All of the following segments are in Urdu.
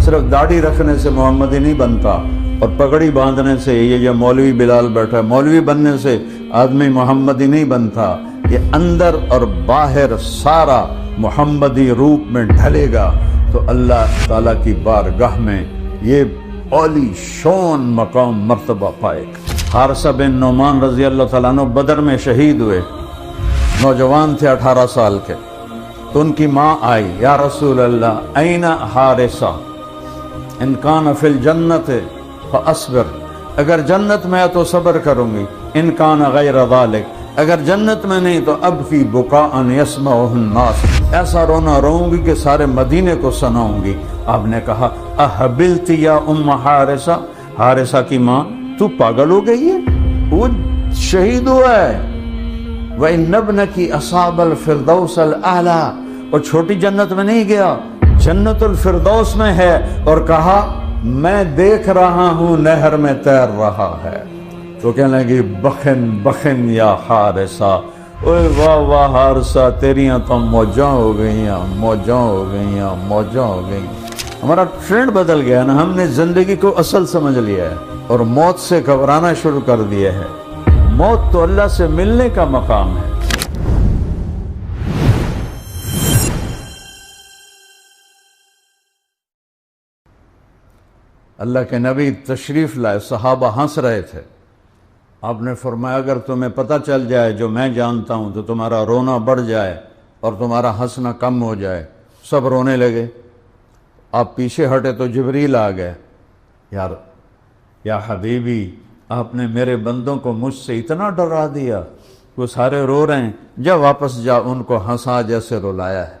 صرف داڑھی رکھنے سے محمدی نہیں بنتا، اور پگڑی باندھنے سے یہ جو مولوی بلال بیٹھا ہے، مولوی بننے سے آدمی محمدی نہیں بنتا۔ یہ اندر اور باہر سارا محمدی روپ میں ڈھلے گا تو اللہ تعالیٰ کی بارگاہ میں یہ اولی شون مقام مرتبہ پائے گا۔ حارثہ بن نعمان رضی اللہ تعالیٰ عنہ بدر میں شہید ہوئے، نوجوان تھے 18 سال کے، تو ان کی ماں آئی، یا رسول اللہ این حارثہ ان کان فی الجنت فاصبر، اگر جنت میں ہے تو صبر کروں گی، ان کان غیر ذالک، اگر جنت میں نہیں تو اب کی بکاء یسمعہ الناس، ایسا رونا روؤں گی کہ سارے مدینے کو سناؤں گی۔ آپ نے کہا احبلت یا ام حارثہ، حارثہ کی ماں تو پاگل ہو گئی ہے، وہ شہید ہوا ہے، وَإِنَّ ابْنَكِ أَصَابَ الْفِرْدَوْسَ الْأَعْلَى، اور چھوٹی جنت میں نہیں گیا، جنت الفردوس میں ہے، اور کہا میں دیکھ رہا ہوں نہر میں تیر رہا ہے۔ تو کہنے لگی بخن بخن یا حارثہ، اوہ واہ واہ حارثہ، تیریاں تو موجاں ہو گئیاں، موجاں ہو گئیاں، موجاں ہو گئیاں۔ ہمارا ٹرینڈ بدل گیا نا، ہم نے زندگی کو اصل سمجھ لیا ہے اور موت سے گھبرانا شروع کر دیا ہے۔ موت تو اللہ سے ملنے کا مقام ہے۔ اللہ کے نبی تشریف لائے، صحابہ ہنس رہے تھے۔ آپ نے فرمایا اگر تمہیں پتہ چل جائے جو میں جانتا ہوں تو تمہارا رونا بڑھ جائے اور تمہارا ہنسنا کم ہو جائے۔ سب رونے لگے، آپ پیچھے ہٹے تو جبریل آ گئے، یا حبیبی آپ نے میرے بندوں کو مجھ سے اتنا ڈرا دیا، وہ سارے رو رہے ہیں، جا واپس جا، ان کو ہنسا جیسے رلایا ہے۔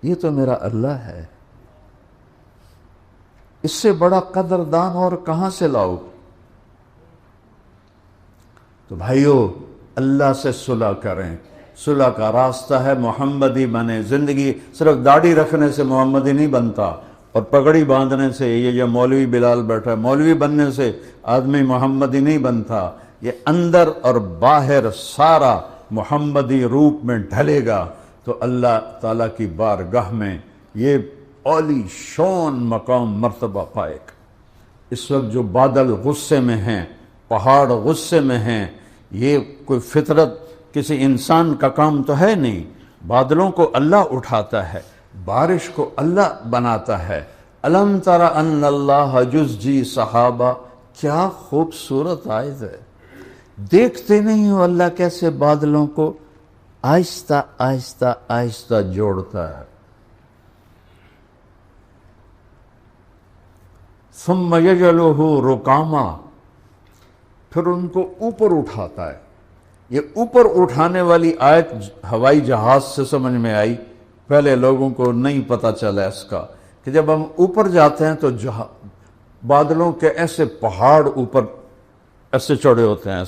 یہ تو میرا اللہ ہے، اس سے بڑا قدردان اور کہاں سے لاؤ؟ تو بھائیو اللہ سے صلح کریں، صلح کا راستہ ہے محمدی بنے۔ زندگی صرف داڑھی رکھنے سے محمدی نہیں بنتا، اور پگڑی باندھنے سے یہ جو مولوی بلال بیٹھا ہے، مولوی بننے سے آدمی محمدی نہیں بنتا۔ یہ اندر اور باہر سارا محمدی روپ میں ڈھلے گا تو اللہ تعالیٰ کی بارگاہ میں یہ اولی شون مقام مرتبہ پائے گا۔ اس وقت جو بادل غصے میں ہیں، پہاڑ غصے میں ہیں، یہ کوئی فطرت کسی انسان کا کام تو ہے نہیں۔ بادلوں کو اللہ اٹھاتا ہے، بارش کو اللہ بناتا ہے۔ الم تر ان اللہ یزجی سحابہ، کیا خوبصورت آیت ہے۔ دیکھتے نہیں ہو اللہ کیسے بادلوں کو آہستہ آہستہ آہستہ جوڑتا ہے۔ ثم یجعلہ رکاما، پھر ان کو اوپر اٹھاتا ہے۔ یہ اوپر اٹھانے والی آیت ہوائی جہاز سے سمجھ میں آئی، پہلے لوگوں کو نہیں پتہ چلا اس کا، کہ جب ہم اوپر جاتے ہیں تو بادلوں کے ایسے پہاڑ اوپر ایسے چڑھے ہوتے ہیں،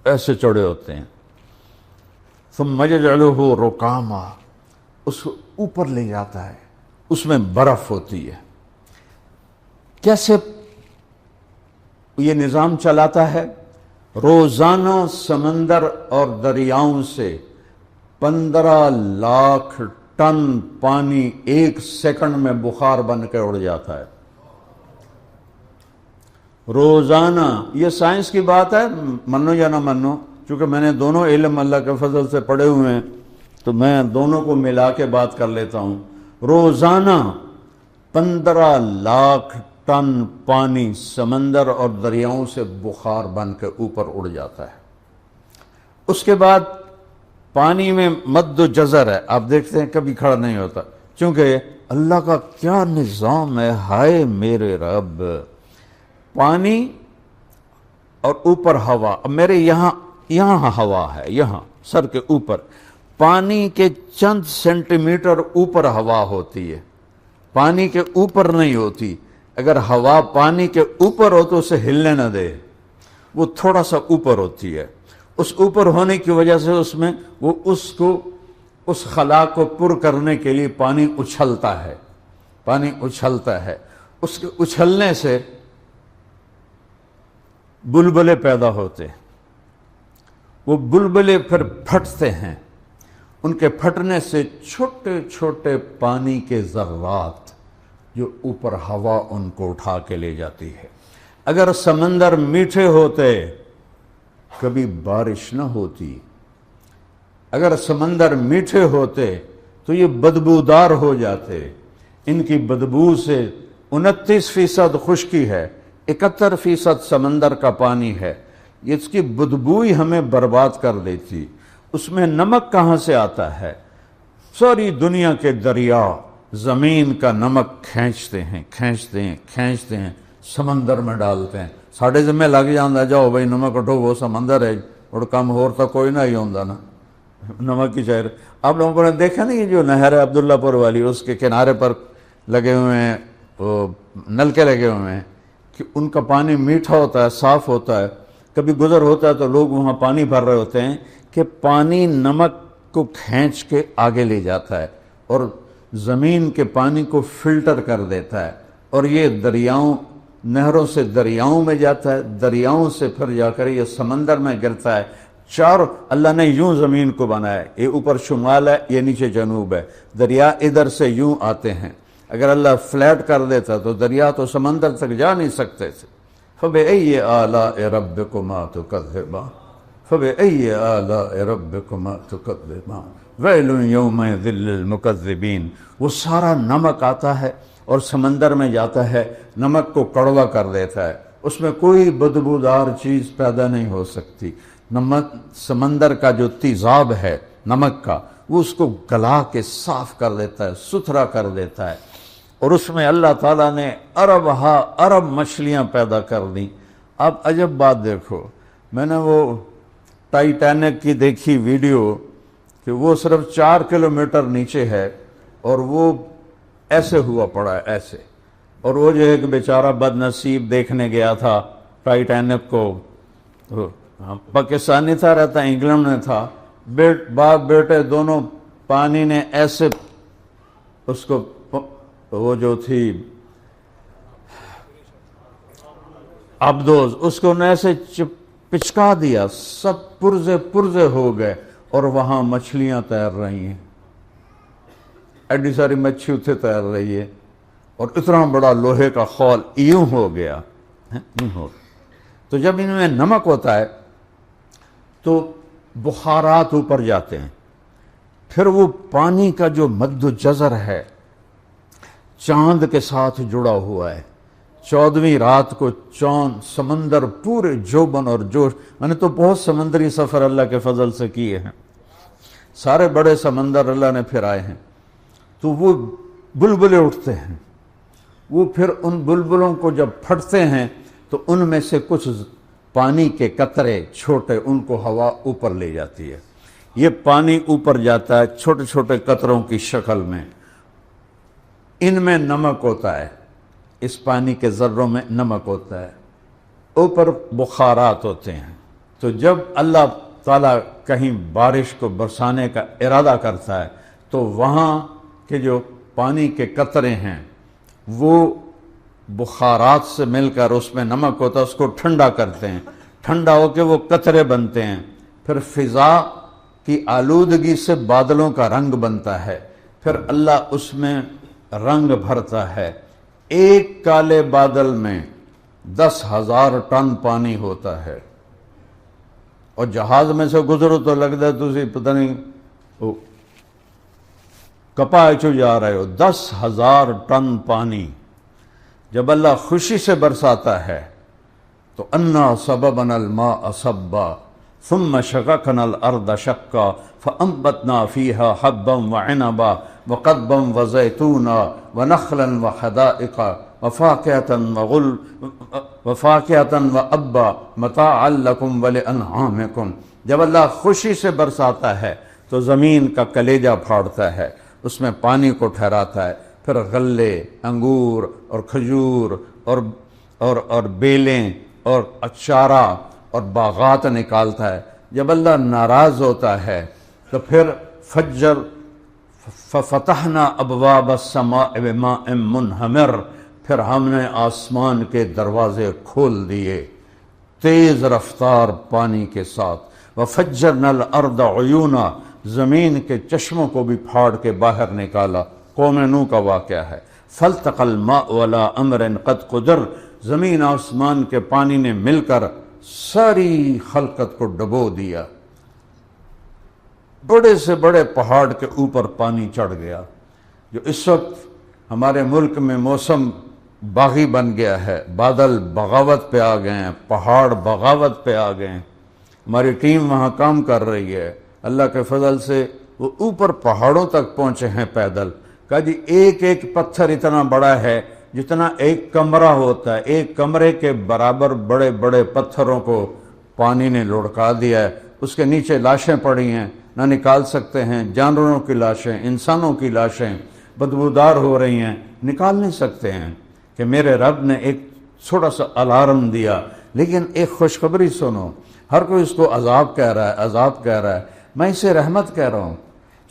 ایسے چڑھے ہوتے ہیں۔ ثم یجعلہ رکاما، اس کو اوپر لے جاتا ہے، اس میں برف ہوتی ہے۔ کیسے یہ نظام چلاتا ہے؟ روزانہ سمندر اور دریاؤں سے 15 لاکھ ٹن پانی ایک سیکنڈ میں بخار بن کے اڑ جاتا ہے۔ روزانہ، یہ سائنس کی بات ہے، منو یا نہ منو، چونکہ میں نے دونوں علم اللہ کے فضل سے پڑھے ہوئے ہیں تو میں دونوں کو ملا کے بات کر لیتا ہوں۔ روزانہ 15 لاکھ ٹن پانی سمندر اور دریاؤں سے بخار بن کے اوپر اڑ جاتا ہے۔ اس کے بعد پانی میں مد و جزر ہے، آپ دیکھتے ہیں کبھی کھڑا نہیں ہوتا، چونکہ اللہ کا کیا نظام ہے، ہائے میرے رب۔ پانی اور اوپر ہوا، اب میرے یہاں ہوا ہے، یہاں سر کے اوپر، پانی کے چند سینٹی میٹر اوپر ہوا ہوتی ہے، پانی کے اوپر نہیں ہوتی۔ اگر ہوا پانی کے اوپر ہو تو اسے ہلنے نہ دے، وہ تھوڑا سا اوپر ہوتی ہے۔ اس اوپر ہونے کی وجہ سے اس میں وہ اس خلا کو پر کرنے کے لیے پانی اچھلتا ہے، پانی اچھلتا ہے۔ اس کے اچھلنے سے بلبلے پیدا ہوتے ہیں، وہ بلبلے پھر پھٹتے ہیں، ان کے پھٹنے سے چھوٹے چھوٹے پانی کے ذرات جو اوپر ہوا ان کو اٹھا کے لے جاتی ہے۔ اگر سمندر میٹھے ہوتے کبھی بارش نہ ہوتی، اگر سمندر میٹھے ہوتے تو یہ بدبودار ہو جاتے۔ ان کی بدبو سے 29% خشکی ہے، 71% سمندر کا پانی ہے، اس کی بدبو ہی ہمیں برباد کر دیتی۔ اس میں نمک کہاں سے آتا ہے؟ ساری دنیا کے دریا زمین کا نمک کھینچتے ہیں، سمندر میں ڈالتے ہیں۔ ساڑھے ذمہ لگ جاندہ جاؤ بھائی نمک اٹھو، وہ سمندر ہے اور کم ہورتا کوئی نہ ہی ہوندہ نا، نمک کی شہر۔ آپ لوگوں نے دیکھا نہیں جو نہر ہے عبداللہ پور والی، اس کے کنارے پر لگے ہوئے ہیں وہ نلکے لگے ہوئے ہیں کہ ان کا پانی میٹھا ہوتا ہے، صاف ہوتا ہے۔ کبھی گزر ہوتا ہے تو لوگ وہاں پانی بھر رہے ہوتے ہیں کہ پانی نمک کو کھینچ کے آگے لے جاتا ہے اور زمین کے پانی کو فلٹر کر دیتا ہے، اور یہ دریاؤں، نہروں سے دریاؤں میں جاتا ہے، دریاؤں سے پھر جا کر یہ سمندر میں گرتا ہے۔ چار اللہ نے یوں زمین کو بنایا ہے، یہ اوپر شمال ہے، یہ نیچے جنوب ہے، دریا ادھر سے یوں آتے ہیں۔ اگر اللہ فلیٹ کر دیتا تو دریا تو سمندر تک جا نہیں سکتے تھے۔ فَبِأَيِّ آلَاءِ رَبِّكُمَا تُكَذِّبَانِ فَبِأَيِّ آلَاءِ رَبِّكُمَا تُكَذِّبَانِ وَيْلٌ يَوْمَئِذٍ لِّلْمُكَذِّبِينَ۔ وہ سارا نمک آتا ہے اور سمندر میں جاتا ہے، نمک کو کڑوا کر دیتا ہے، اس میں کوئی بدبودار چیز پیدا نہیں ہو سکتی۔ نمک سمندر کا جو تیزاب ہے نمک کا، وہ اس کو گلا کے صاف کر دیتا ہے، ستھرا کر دیتا ہے، اور اس میں اللہ تعالیٰ نے ارب مچھلیاں پیدا کر دیں۔ آپ عجب بات دیکھو، میں نے وہ ٹائٹینک کی دیکھی ویڈیو کہ وہ صرف 4 کلومیٹر نیچے ہے اور وہ ایسے ہوا پڑا ہے، ایسے، اور وہ جو ہے کہ بیچارہ بد نصیب دیکھنے گیا تھا ٹائٹینک کو، پاکستانی تھا، رہتا انگلینڈ میں تھا، باپ بیٹے دونوں، پانی نے ایسے اس کو، وہ جو تھی آبدوز، اس کو ایسے پچکا دیا، سب پرزے ہو گئے، اور وہاں مچھلیاں تیر رہی ہیں، ایڈی ساری مچھی اتھے تیر رہی ہے، اور اتنا بڑا لوہے کا خول یوں ہو گیا۔ تو جب ان میں نمک ہوتا ہے تو بخارات اوپر جاتے ہیں، پھر وہ پانی کا جو مد و جزر ہے چاند کے ساتھ جڑا ہوا ہے۔ 14ویں رات کو چاند، سمندر پورے جوبن اور جوش، میں نے تو بہت سمندری سفر اللہ کے فضل سے کیے ہیں، سارے بڑے سمندر اللہ نے پھر آئے ہیں، تو وہ بلبلے اٹھتے ہیں، وہ پھر ان بلبلوں کو جب پھٹتے ہیں تو ان میں سے کچھ پانی کے قطرے چھوٹے، ان کو ہوا اوپر لے جاتی ہے۔ یہ پانی اوپر جاتا ہے چھوٹے چھوٹے قطروں کی شکل میں، ان میں نمک ہوتا ہے، اس پانی کے ذروں میں نمک ہوتا ہے، اوپر بخارات ہوتے ہیں۔ تو جب اللہ تعالیٰ کہیں بارش کو برسانے کا ارادہ کرتا ہے تو وہاں کے جو پانی کے قطرے ہیں وہ بخارات سے مل کر، اس میں نمک ہوتا ہے، اس کو ٹھنڈا کرتے ہیں، ٹھنڈا ہو کے وہ قطرے بنتے ہیں، پھر فضا کی آلودگی سے بادلوں کا رنگ بنتا ہے، پھر اللہ اس میں رنگ بھرتا ہے۔ ایک کالے بادل میں 10,000 ٹن پانی ہوتا ہے، اور جہاز میں سے گزرو تو لگتا ہے تسی پتہ نہیں کپا چو جا رہے ہو۔ 10,000 ٹن پانی جب اللہ خوشی سے برساتا ہے تو انا سببنا الماء صبا ثم شققنا الارض شقا فانبتنا فيها حبا وعنبا وقضبا وزيتونا ونخلا وحدائق وفاكهة وابا متاعا لكم ولانعامكم۔ جب اللہ خوشی سے برساتا ہے تو زمین کا کلیجہ پھاڑتا ہے، اس میں پانی کو ٹھہراتا ہے، پھر غلے، انگور اور کھجور اور بیلیں اور اچارہ اور باغات نکالتا ہے۔ جب اللہ ناراض ہوتا ہے تو پھر ففتحنا ابواب السماء بماء منہمر، پھر ہم نے آسمان کے دروازے کھول دیے تیز رفتار پانی کے ساتھ۔ وفجرنا الارض عیونا، زمین کے چشموں کو بھی پھاڑ کے باہر نکالا۔ قوم نوح کا واقعہ ہے۔ فالتقى الماء ولا امر قد قدر، زمین آسمان کے پانی نے مل کر ساری خلقت کو ڈبو دیا، بڑے سے بڑے پہاڑ کے اوپر پانی چڑھ گیا۔ جو اس وقت ہمارے ملک میں موسم باغی بن گیا ہے، بادل بغاوت پہ آ گئے ہیں، پہاڑ بغاوت پہ آ گئے ہیں، ہماری ٹیم وہاں کام کر رہی ہے، اللہ کے فضل سے وہ اوپر پہاڑوں تک پہنچے ہیں پیدل۔ کہا جی ایک ایک پتھر اتنا بڑا ہے جتنا ایک کمرہ ہوتا ہے، ایک کمرے کے برابر بڑے بڑے پتھروں کو پانی نے لڑکا دیا ہے، اس کے نیچے لاشیں پڑی ہیں، نہ نکال سکتے ہیں، جانوروں کی لاشیں، انسانوں کی لاشیں بدبودار ہو رہی ہیں، نکال نہیں سکتے ہیں۔ کہ میرے رب نے ایک چھوٹا سا الارم دیا، لیکن ایک خوشخبری سنو، ہر کوئی اس کو عذاب کہہ رہا ہے، عذاب کہہ رہا ہے، میں اسے رحمت کہہ رہا ہوں،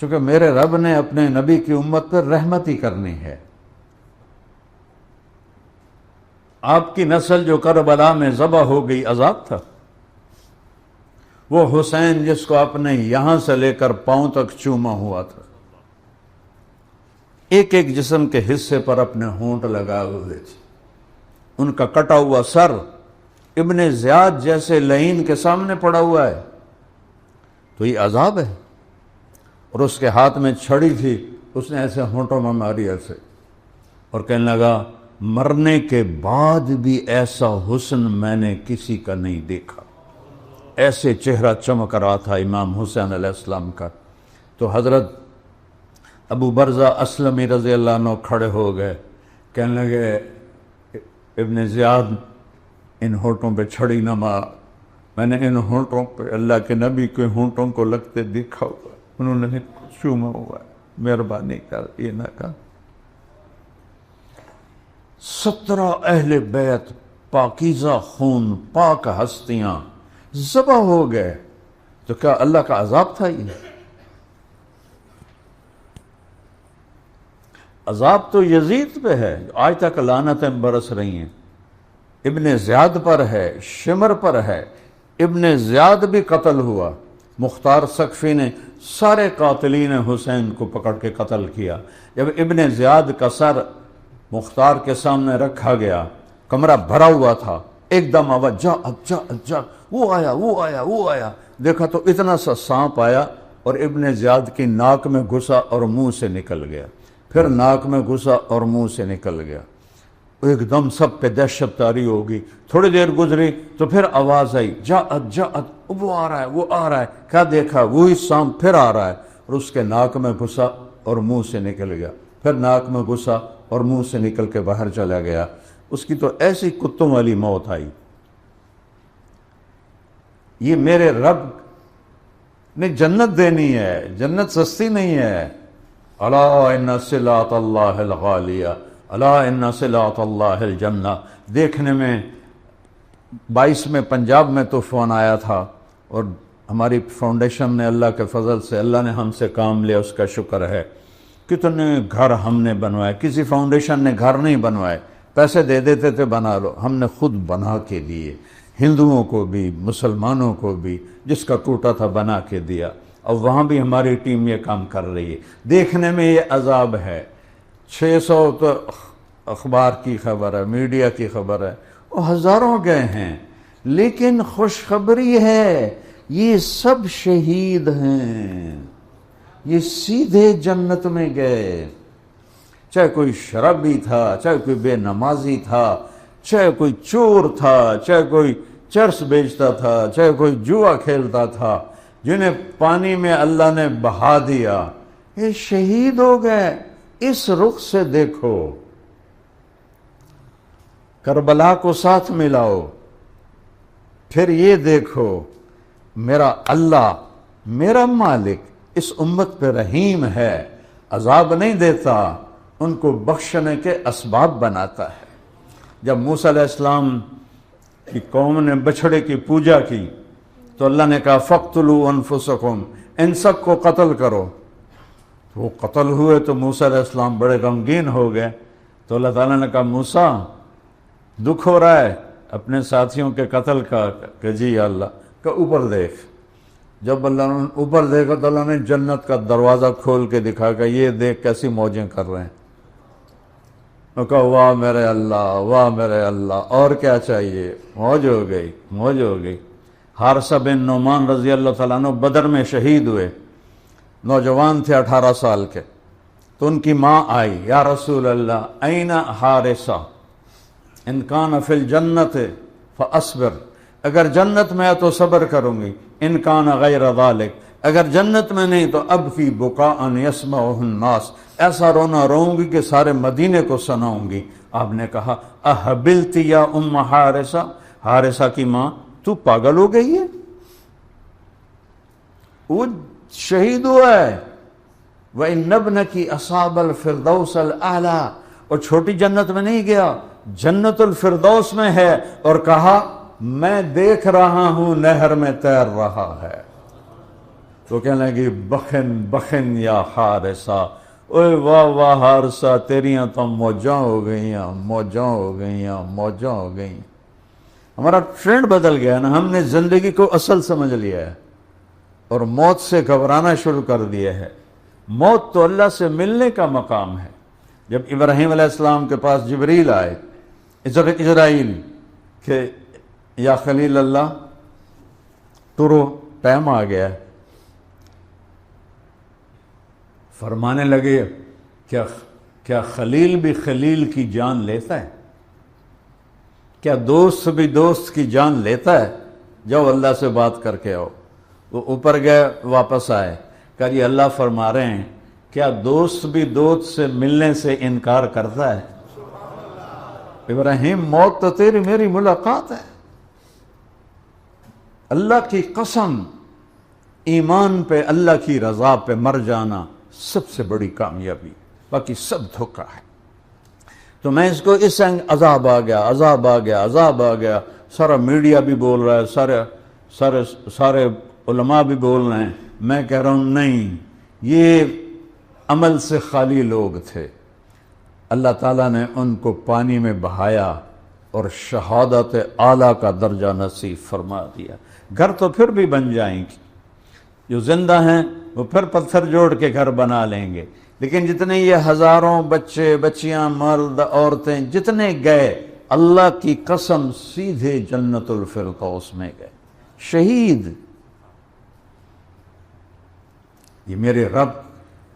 چونکہ میرے رب نے اپنے نبی کی امت پر رحمت ہی کرنی ہے۔ آپ کی نسل جو کربلا میں ذبح ہو گئی عذاب تھا، وہ حسین جس کو آپ نے یہاں سے لے کر پاؤں تک چوما ہوا تھا، ایک ایک جسم کے حصے پر اپنے ہونٹ لگائے ہوئے تھے، ان کا کٹا ہوا سر ابن زیاد جیسے لعین کے سامنے پڑا ہوا ہے، تو یہ عذاب ہے۔ اور اس کے ہاتھ میں چھڑی تھی، اس نے ایسے ہونٹوں میں ماری ایسے، اور کہنے لگا مرنے کے بعد بھی ایسا حسن میں نے کسی کا نہیں دیکھا، ایسے چہرہ چمک رہا تھا امام حسین علیہ السلام کا۔ تو حضرت ابو برزہ اسلمی رضی اللہ عنہ کھڑے ہو گئے، کہنے لگے ابن زیاد ان ہونٹوں پہ چھڑی نہ مار، میں نے ان ہونٹوں پہ اللہ کے نبی کے ہونٹوں کو لگتے دیکھا ہوا، انہوں نے چوما ہوا ہے، مہربانی کر یہ نہ کہا۔ 17 اہل بیت پاکیزہ خون پاک ہستیاں ذبح ہو گئے، تو کیا اللہ کا عذاب تھا؟ یہ عذاب تو یزید پہ ہے، آج تک لعنتیں برس رہی ہیں، ابن زیاد پر ہے، شمر پر ہے، ابن زیاد بھی قتل ہوا، مختار سقفی نے سارے قاتلین حسین کو پکڑ کے قتل کیا۔ جب ابن زیاد کا سر مختار کے سامنے رکھا گیا، کمرہ بھرا ہوا تھا، ایک دم آواز جا وہ آیا، دیکھا تو اتنا سا سانپ آیا اور ابن زیاد کی ناک میں گھسا اور منہ سے نکل گیا، پھر ناک میں گھسا اور منہ سے نکل گیا، ایک دم سب پہ دہشت طاری ہوگی۔ تھوڑی دیر گزری تو پھر آواز آئی جاءت وہ آ رہا ہے، کیا دیکھا؟ وہی سانپ پھر آ رہا ہے، اور اس کے ناک میں گھسا اور منہ سے نکل گیا، پھر ناک میں گھسا اور منہ سے نکل کے باہر چلا گیا۔ اس کی تو ایسی کتوں والی موت آئی۔ یہ میرے رب نے جنت دینی ہے، جنت سستی نہیں ہے۔ الا ان صلاۃ اللہ الغالیہ، الا ان صلاۃ اللہ الجنہ۔ دیکھنے میں 22 میں پنجاب میں طوفان آیا تھا، اور ہماری فاؤنڈیشن نے اللہ کے فضل سے، اللہ نے ہم سے کام لیا، اس کا شکر ہے۔ کتنے گھر ہم نے بنوائے، کسی فاؤنڈیشن نے گھر نہیں بنوائے، پیسے دے دیتے تھے بنا لو، ہم نے خود بنا کے دیے، ہندوؤں کو بھی مسلمانوں کو بھی، جس کا ٹوٹا تھا بنا کے دیا، اور وہاں بھی ہماری ٹیم یہ کام کر رہی ہے۔ دیکھنے میں یہ عذاب ہے، 600 تو اخبار کی خبر ہے، میڈیا کی خبر ہے، وہ ہزاروں گئے ہیں، لیکن خوشخبری ہے یہ سب شہید ہیں، یہ سیدھے جنت میں گئے۔ چاہے کوئی شرابی تھا، چاہے کوئی بے نمازی تھا، چاہے کوئی چور تھا، چاہے کوئی چرس بیچتا تھا، چاہے کوئی جوا کھیلتا تھا، جنہیں پانی میں اللہ نے بہا دیا، یہ شہید ہو گئے۔ اس رخ سے دیکھو، کربلا کو ساتھ ملاؤ، پھر یہ دیکھو میرا اللہ، میرا مالک اس امت پہ رحیم ہے، عذاب نہیں دیتا، ان کو بخشنے کے اسباب بناتا ہے۔ جب موسیٰ علیہ السلام کی قوم نے بچھڑے کی پوجا کی تو اللہ نے کہا فَاقْتُلُوا أَنفُسَكُمْ، ان سب کو قتل کرو۔ تو وہ قتل ہوئے تو موسیٰ علیہ السلام بڑے غمگین ہو گئے، تو اللہ تعالیٰ نے کہا موسیٰ دکھ ہو رہا ہے اپنے ساتھیوں کے قتل کا؟ کہ جی یا اللہ۔ کہ اوپر دیکھ۔ جب اللہ نے اوپر دیکھا تو اللہ نے جنت کا دروازہ کھول کے دکھا کہ یہ دیکھ کیسی موجیں کر رہے ہیں۔ وہ کہا واہ میرے اللہ، واہ میرے اللہ، اور کیا چاہیے؟ موج ہو گئی، موج ہو گئی۔ حارثہ بن نعمان رضی اللہ تعالیٰ عنہ بدر میں شہید ہوئے، نوجوان تھے 18 سال کے۔ تو ان کی ماں آئی، یا رسول اللہ این حارثہ ان کان فی الجنت فاصبر، اگر جنت میں ہے تو صبر کروں گی، ان کان غیر ذالک، اگر جنت میں نہیں تو اب کی بکاء یسمعہ الناس، ایسا رونا روؤں گی کہ سارے مدینے کو سناؤں گی۔ آپ نے کہا احبلتی یا ام حارثہ، حارثہ کی ماں تو پاگل ہو گئی ہے؟ وہ شہید ہوا ہے۔ وَإِنَّ ابْنَكِ أَصَابَ الْفِرْدَوْسَ الْأَعْلَىٰ، اور چھوٹی جنت میں نہیں گیا، جنت الفردوس میں ہے، اور کہا میں دیکھ رہا ہوں نہر میں تیر رہا ہے۔ تو کہنے لگی بخن بخن یا حارثہ، اوے واہ واہ حارثہ، تیریاں تو موجاں ہو گئیاں، موجاں ہو گئیاں، موجاں ہو گئیں۔ ہمارا ٹرینڈ بدل گیا نا، ہم نے زندگی کو اصل سمجھ لیا ہے اور موت سے گھبرانا شروع کر دیا ہے۔ موت تو اللہ سے ملنے کا مقام ہے۔ جب ابراہیم علیہ السلام کے پاس جبریل آئے، اسرائیل، کہ یا خلیل اللہ ترو ٹائم آ گیا ہے، فرمانے لگے کیا خلیل بھی خلیل کی جان لیتا ہے؟ کیا دوست بھی دوست کی جان لیتا ہے؟ جاؤ اللہ سے بات کر کے آؤ۔ وہ اوپر گئے، واپس آئے، کہ یہ اللہ فرما رہے ہیں کیا دوست بھی دوست سے ملنے سے انکار کرتا ہے؟ ابراہیم موت تو تیری میری ملاقات ہے۔ اللہ کی قسم، ایمان پہ، اللہ کی رضا پہ مر جانا سب سے بڑی کامیابی، باقی سب دھوکہ ہے۔ تو میں اس کو اس عذاب آ گیا، عذاب آ گیا، عذاب آ گیا، سارا میڈیا بھی بول رہا ہے، سارے علماء بھی بول رہے ہیں، میں کہہ رہا ہوں نہیں، یہ عمل سے خالی لوگ تھے۔ اللہ تعالیٰ نے ان کو پانی میں بہایا اور شہادت اعلیٰ کا درجہ نصیب فرما دیا۔ گھر تو پھر بھی بن جائیں گے، جو زندہ ہیں وہ پھر پتھر جوڑ کے گھر بنا لیں گے، لیکن جتنے یہ ہزاروں بچے بچیاں مرد عورتیں جتنے گئے، اللہ کی قسم سیدھے جنت الفردوس میں گئے، شہید۔ یہ میرے رب،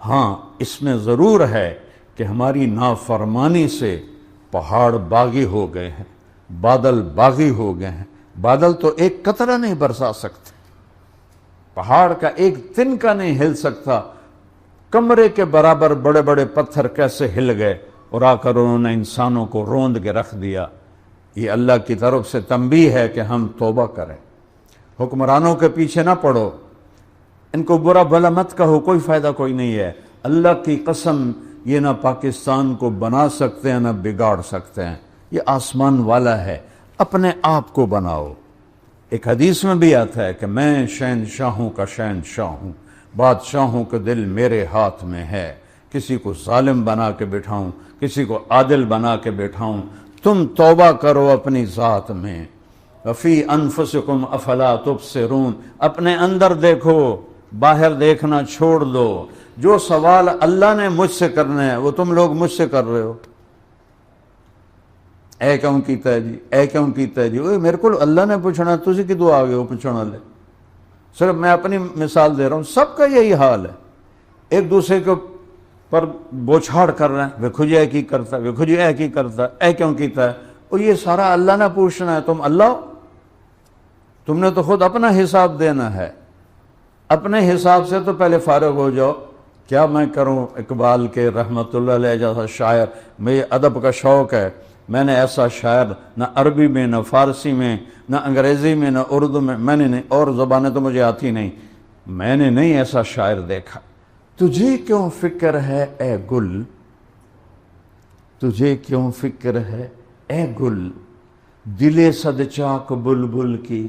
ہاں اس میں ضرور ہے کہ ہماری نافرمانی سے پہاڑ باغی ہو گئے ہیں، بادل باغی ہو گئے ہیں۔ بادل تو ایک قطرہ نہیں برسا سکتے، پہاڑ کا ایک تنکا نہیں ہل سکتا۔ کمرے کے برابر بڑے بڑے پتھر کیسے ہل گئے اور آ کر انہوں نے انسانوں کو روند کے رکھ دیا۔ یہ اللہ کی طرف سے تنبیہ ہے کہ ہم توبہ کریں، حکمرانوں کے پیچھے نہ پڑو، ان کو برا بھلا مت کہو، کوئی فائدہ کوئی نہیں ہے۔ اللہ کی قسم یہ نہ پاکستان کو بنا سکتے ہیں نہ بگاڑ سکتے ہیں، یہ آسمان والا ہے، اپنے آپ کو بناؤ۔ ایک حدیث میں بھی آتا ہے کہ میں شہنشاہوں کا شہنشاہ ہوں، بادشاہوں کا دل میرے ہاتھ میں ہے، کسی کو ظالم بنا کے بٹھاؤں، کسی کو عادل بنا کے بٹھاؤں۔ تم توبہ کرو اپنی ذات میں، وفی انفسکم افلا تبصرون، اپنے اندر دیکھو، باہر دیکھنا چھوڑ دو۔ جو سوال اللہ نے مجھ سے کرنا ہے وہ تم لوگ مجھ سے کر رہے ہو۔ اے کیوں کیتا ہے جی، اے کیوں کیتا ہے جی، اوہ میرے کو اللہ نے پوچھنا، تسی کی دعا آگے ہو پوچھنا لے۔ صرف میں اپنی مثال دے رہا ہوں، سب کا یہی حال ہے، ایک دوسرے کے پر بوچھاڑ کر رہے ہیں، ویکھو جی اے کی کرتا ہے، ویکھو جی اے کی کرتا ہے، اے کیوں کیتا ہے۔ اور یہ سارا اللہ نے پوچھنا ہے، تم اللہ ہو، تم نے تو خود اپنا حساب دینا ہے۔ اپنے حساب سے تو پہلے فارغ ہو جاؤ۔ کیا میں کروں اقبال کے رحمت اللہ علیہ جیسا شاعر، مجھے ادب کا شوق ہے، میں نے ایسا شاعر نہ عربی میں نہ فارسی میں نہ انگریزی میں نہ اردو میں نے نہیں، اور زبانیں تو مجھے آتی نہیں، میں نے نہیں ایسا شاعر دیکھا۔ تجھے کیوں فکر ہے اے گل، تجھے کیوں فکر ہے اے گل، دل صد چاک بلبل کی۔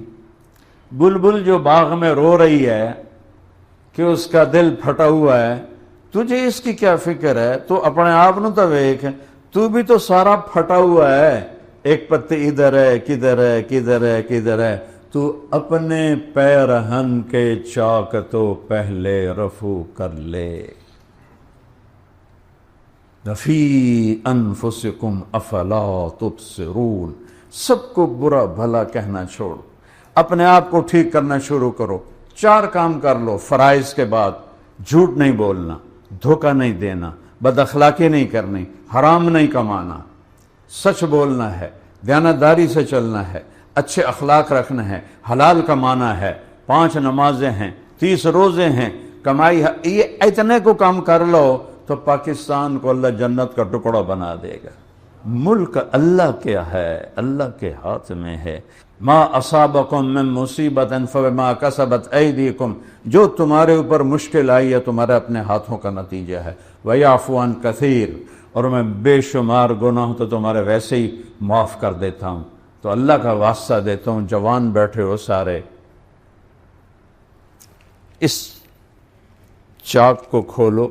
بلبل جو باغ میں رو رہی ہے کہ اس کا دل پھٹا ہوا ہے، تجھے اس کی کیا فکر ہے؟ تو اپنے آپ نو تو ویکھ، تو بھی تو سارا پھٹا ہوا ہے، ایک پتی ادھر ہے، کدھر ہے، کدھر ہے، کدھر ہے۔ تو اپنے پیرہن کے چاک تو پہلے رفو کر لے۔ فی انفسکم افلا تبصرون، سب کو برا بھلا کہنا چھوڑ، اپنے آپ کو ٹھیک کرنا شروع کرو۔ 4 کام کر لو فرائض کے بعد: جھوٹ نہیں بولنا، دھوکہ نہیں دینا، بد اخلاقی نہیں کرنی، حرام نہیں کمانا، سچ بولنا ہے، دیانتداری سے چلنا ہے، اچھے اخلاق رکھنا ہے، حلال کمانا ہے، 5 نمازیں ہیں، 30 روزے ہیں، کمائی ہے۔ یہ اتنے کو کام کر لو تو پاکستان کو اللہ جنت کا ٹکڑا بنا دے گا۔ ملک اللہ کیا ہے، اللہ کے ہاتھ میں ہے۔ ما اصابکم من مصیبت فبما کسبت ایدیکم، جو تمہارے اوپر مشکل آئی ہے تمہارے اپنے ہاتھوں کا نتیجہ ہے۔ ویعفو عن کثیر، اور میں بے شمار گناہ تو تمہارے ویسے ہی معاف کر دیتا ہوں۔ تو اللہ کا واسطہ دیتا ہوں، جوان بیٹھے ہو سارے، اس چاک کو کھولو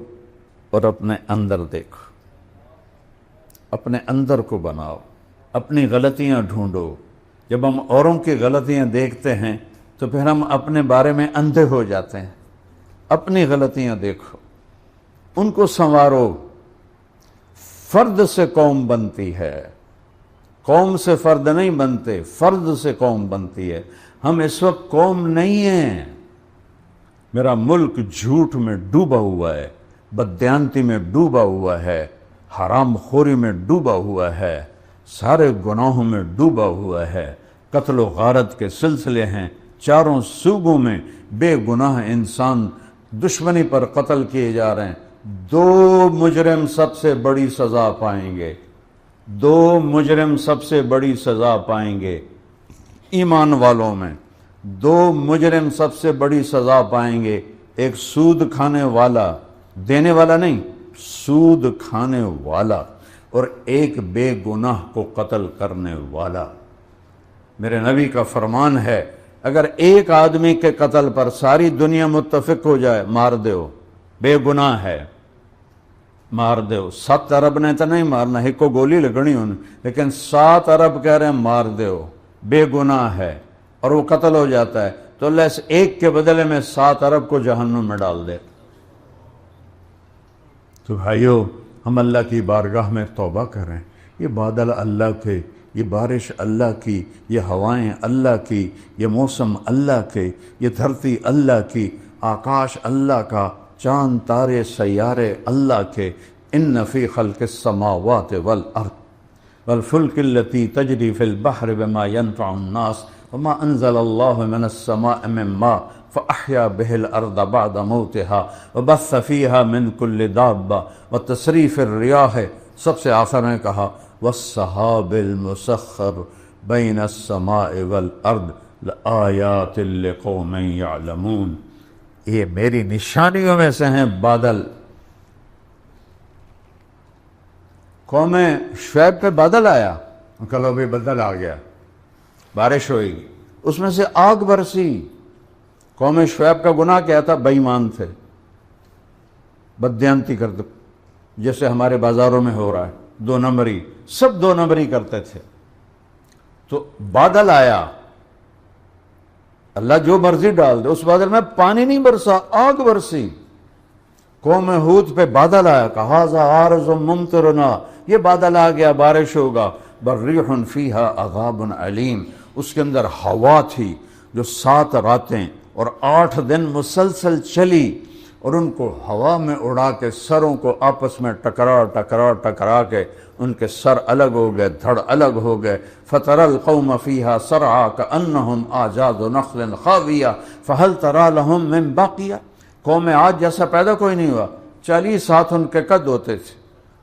اور اپنے اندر دیکھو، اپنے اندر کو بناؤ، اپنی غلطیاں ڈھونڈو۔ جب ہم اوروں کی غلطیاں دیکھتے ہیں تو پھر ہم اپنے بارے میں اندھے ہو جاتے ہیں۔ اپنی غلطیاں دیکھو، ان کو سنوارو۔ فرد سے قوم بنتی ہے، قوم سے فرد نہیں بنتے، فرد سے قوم بنتی ہے۔ ہم اس وقت قوم نہیں ہیں۔ میرا ملک جھوٹ میں ڈوبا ہوا ہے، بددیانتی میں ڈوبا ہوا ہے، حرام خوری میں ڈوبا ہوا ہے، سارے گناہوں میں ڈوبا ہوا ہے، قتل و غارت کے سلسلے ہیں، چاروں صوبوں میں بے گناہ انسان دشمنی پر قتل کیے جا رہے ہیں۔ 2 مجرم سب سے بڑی سزا پائیں گے، 2 مجرم سب سے بڑی سزا پائیں گے ایمان والوں میں۔ 2 مجرم سب سے بڑی سزا پائیں گے، ایک سود کھانے والا، دینے والا نہیں، سود کھانے والا، اور ایک بے گناہ کو قتل کرنے والا۔ میرے نبی کا فرمان ہے، اگر ایک آدمی کے قتل پر ساری دنیا متفق ہو جائے، مار دیو، بے گناہ ہے، مار دیو۔ 7 ارب نے تو نہیں مارنا، ایک کو گولی لگنی انہیں، لیکن 7 ارب کہہ رہے ہیں مار دیو، بے گناہ ہے، اور وہ قتل ہو جاتا ہے تو اللہ اس ایک کے بدلے میں 7 ارب کو جہنم میں ڈال دے۔ تو بھائیو، ہم اللہ کی بارگاہ میں توبہ کریں۔ یہ بادل اللہ کے، یہ بارش اللہ کی، یہ ہوائیں اللہ کی، یہ موسم اللہ کے، یہ دھرتی اللہ کی، آکاش اللہ کا، چاند تارے سیارے اللہ کے۔ ان فی خلق السماوات والارض والفلک التي تجری فی البحر بما ينفع الناس وما انزل اللہ من السماء من ماء فأحیا به الارض بعد موتها وبث فیها من کل دابہ وتصریف الریاح، سب سے آخر میں کہا والسحاب المسخر بین السماء والارض لآیات لقوم یعلمون۔ یہ میری نشانیوں میں سے ہیں بادل۔ قوم شعیب پہ بادل آیا، کہو بھی بدل آ گیا، بارش ہوئے گی، اس میں سے آگ برسی۔ قوم شعیب کا گناہ کیا تھا؟ بے ایمان تھے، بددیانتی کرتے، جیسے ہمارے بازاروں میں ہو رہا ہے، 2 نمبری، سب 2 نمبری کرتے تھے۔ تو بادل آیا، اللہ جو مرضی ڈال دے، اس بادل میں پانی نہیں برسا، آگ برسی۔ قوم ہود پہ بادل آیا، کہا ذا عارض ممطرنا، یہ بادل آ گیا، بارش ہوگا، بریح فیہا عذاب علیم، اس کے اندر ہوا تھی جو 7 راتیں اور 8 دن مسلسل چلی، اور ان کو ہوا میں اڑا کے سروں کو آپس میں ٹکرا کے ان کے سر الگ ہو گئے، دھڑ الگ ہو گئے۔ فَتَرَى الْقَوْمَ فِيهَا سَرْعَىٰ كَأَنَّهُمْ أَعْجَازُ نَخْلٍ خَاوِيَةٍ فَهَلْ تَرَىٰ لَهُم مِّن بَاقِيَةٍ۔ قوم آج جیسا پیدا کوئی نہیں ہوا، 40 ہاتھ ان کے قد ہوتے تھے،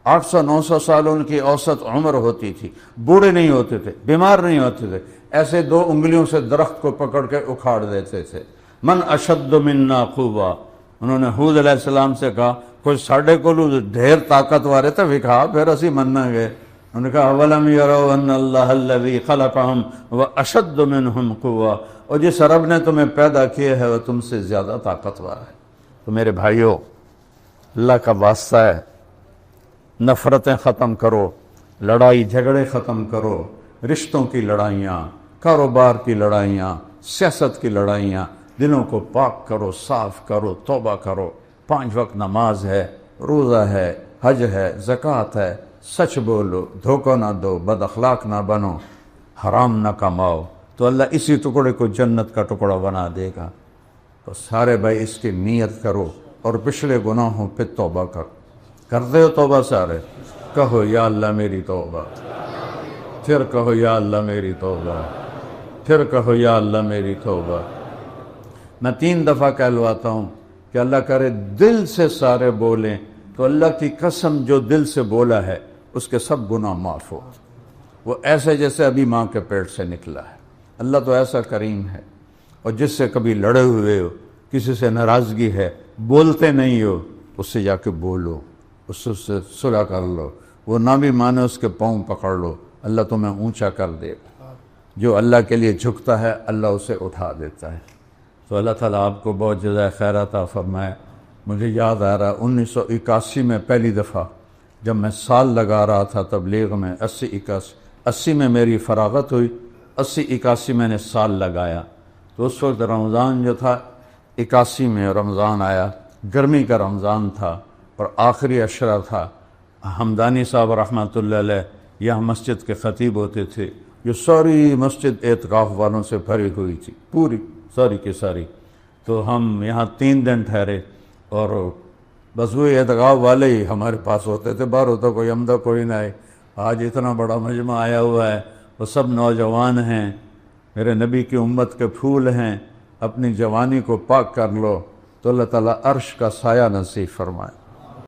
800-900 سال ان کی اوسط عمر ہوتی تھی، بوڑھے نہیں ہوتے تھے، بیمار نہیں ہوتے تھے، ایسے 2 انگلیوں سے درخت کو پکڑ کے اکھاڑ دیتے تھے۔ من اشد منا قوہ، انہوں نے حود علیہ السلام سے کہا کچھ ساڑھے کو ڈھیر طاقت وارے تھے وکھا، پھر اسی مننا گئے۔ انہوں نے کہا اولم یروا ان اللہ الذی خلقہم واشد منہم قوہ، اور جس رب نے تمہیں پیدا کیا ہے وہ تم سے زیادہ طاقتور ہے۔ تو میرے بھائیو، اللہ کا واسطہ ہے، نفرتیں ختم کرو، لڑائی جھگڑے ختم کرو، رشتوں کی لڑائیاں، کاروبار کی لڑائیاں، سیاست کی لڑائیاں، دلوں کو پاک کرو، صاف کرو، توبہ کرو۔ 5 وقت نماز ہے، روزہ ہے، حج ہے، زکوٰۃ ہے، سچ بولو، دھوکہ نہ دو، بد اخلاق نہ بنو، حرام نہ کماؤ، تو اللہ اسی ٹکڑے کو جنت کا ٹکڑا بنا دے گا۔ تو سارے بھائی اس کی نیت کرو اور پچھلے گناہوں پہ توبہ کرو۔ کرتے ہو توبہ سارے؟ کہو یا اللہ میری توبہ، پھر کہو یا اللہ میری توبہ، پھر کہو یا اللہ میری توبہ۔ میں 3 دفعہ کہلواتا ہوں کہ اللہ کرے دل سے سارے بولیں تو اللہ کی قسم جو دل سے بولا ہے اس کے سب گناہ معاف ہو، وہ ایسے جیسے ابھی ماں کے پیٹ سے نکلا ہے۔ اللہ تو ایسا کریم ہے۔ اور جس سے کبھی لڑے ہوئے ہو، کسی سے ناراضگی ہے، بولتے نہیں ہو، اس سے جا کے بولو، اس سے صلح کر لو، وہ نہ بھی مانے اس کے پاؤں پکڑ لو، اللہ تمہیں اونچا کر دے گا۔ جو اللہ کے لیے جھکتا ہے اللہ اسے اٹھا دیتا ہے۔ تو اللہ تعالیٰ آپ کو بہت جزائے خیر عطا فرمائے۔ مجھے یاد آ رہا 1981 میں پہلی دفعہ جب میں سال لگا رہا تھا تبلیغ میں، 80 میں میری فراغت ہوئی، 81 میں نے سال لگایا۔ تو اس وقت رمضان جو تھا 81 میں رمضان آیا، گرمی کا رمضان تھا اور آخری عشرہ تھا۔ حمدانی صاحب رحمۃ اللہ علیہ یہاں مسجد کے خطیب ہوتے تھے، جو ساری مسجد اعتکاف والوں سے بھری ہوئی تھی، پوری ساری کی ساری۔ تو ہم یہاں 3 دن ٹھہرے اور بس وہ اعتکاف والے ہی ہمارے پاس ہوتے تھے، باہر ہوتا کوئی عمدہ کوئی نہ آئے۔ آج اتنا بڑا مجمع آیا ہوا ہے، وہ سب نوجوان ہیں، میرے نبی کی امت کے پھول ہیں۔ اپنی جوانی کو پاک کر لو تو اللہ تعالیٰ عرش کا سایہ نصیب فرمائے۔